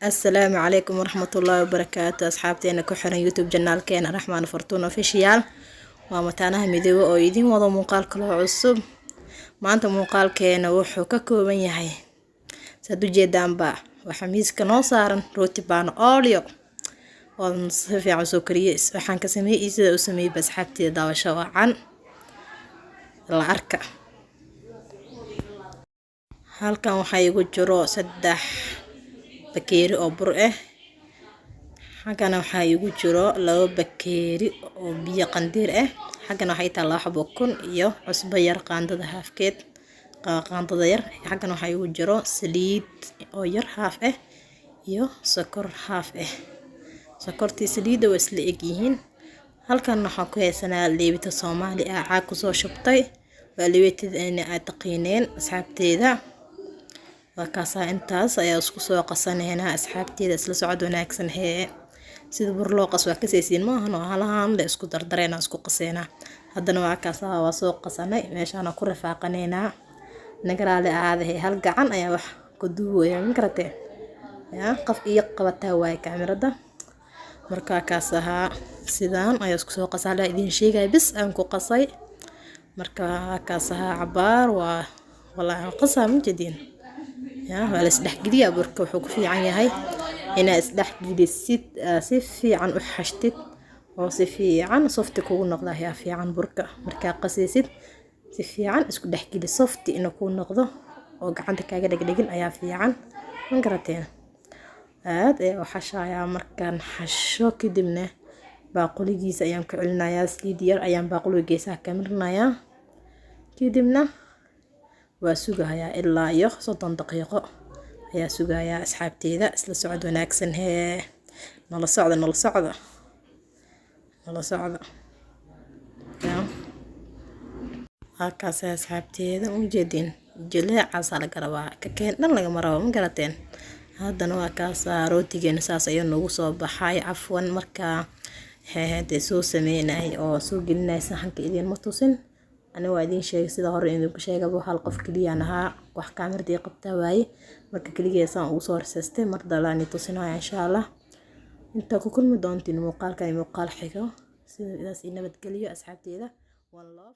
السلام عليكم ورحمة الله وبركاته. أصحابتي أنا كحرن يوتيوب جنال كان رحمن فرتون اوفيشيال ومتانها ميديو oo idin wado muuqaal kale oo cusub. maanta muuqaalkeena wuxuu ka kooban yahay sad u jeedaanba waxa miiska noo saaran rooti baan olio oo si fiican soo kariyay. waxaan ka sameeyay sida uu sameeyay asxaabtii daawasho wacan la arka. halkan waxa igu jiro 3 bakeeri oo bur ah. xagana waxa igu jiro 2 bakeeri oo biyo qandiir ah. xagana waxa taa 2 xabo kun iyo cusbo yar qaandada haafkeed qaandada yar. xagana waxa igu jiro saliid oo yar haaf ah iyo sokor haaf ah. sokortii saliida waa isla eg yihiin. halkan waxa ku haysanaa leebita Soomaali ah caag ku soo shubtay waa leebitida ay taqiineen asxaabteeda. وكاسا انتاس ayaa isku soo qasaneena asxaabteeda isla socod wanaagsan sida bur loo qas waa ka seesin ma ahno halahan la isku dardareena isku qaseena. haddana waa kaasa waa soo qasanay meeshana ku rafaaqaneena nagaraale aadahay hal gacan ayaa wax ku duubaya min karate qof iyo qabata way kaamirada marka kaasaha sidaan ayaa isku soo qasala idin sheegay bis aan ku qasay marka kaasaha cabaar waa wallahi qasam jidin ولا سدح جديا بركة وحكوا في عنيها هنا سدح جديد سيف في عن وحشتت أو سيف في عن صفتك ونقضة هي في عن بركة مركا قسيسد سيف في عن اسكو دح جديد صفتي إنه كون نقضة وقعدك كاجد جديد أيا في عن من قرتين هذا وحشا يا مركان حشو كدمنا باقولي جيس أيام كعلنا يا سيدير أيام باقولي جيسها كمرنا يا كدمنا وسوغايا إلا يخ 30 دقيقة يا سوغايا أصحابتيدا isla socod wanaagsan nala socda halkaas asxaabteeda u jeedin jileeca sala garaba ka keen dhan laga maraw ma garateen. haddana waa kaas rootigeena saas ayaa noogu soo baxay afwan marka heede soo sameynay oo soo gelinay saxanka idin ma tusin أنا وادين شيء سيدا هور إنه بشيء قبل حلقة كلية أنها وحكامر دي قبتها واي مركا كلية سان وصور سيستم مرضى لاني توصينها إن شاء الله. انت كل مدونتين مقال كان مقال حكا سيدا سينا بتقليو أصحابتي ذا والله.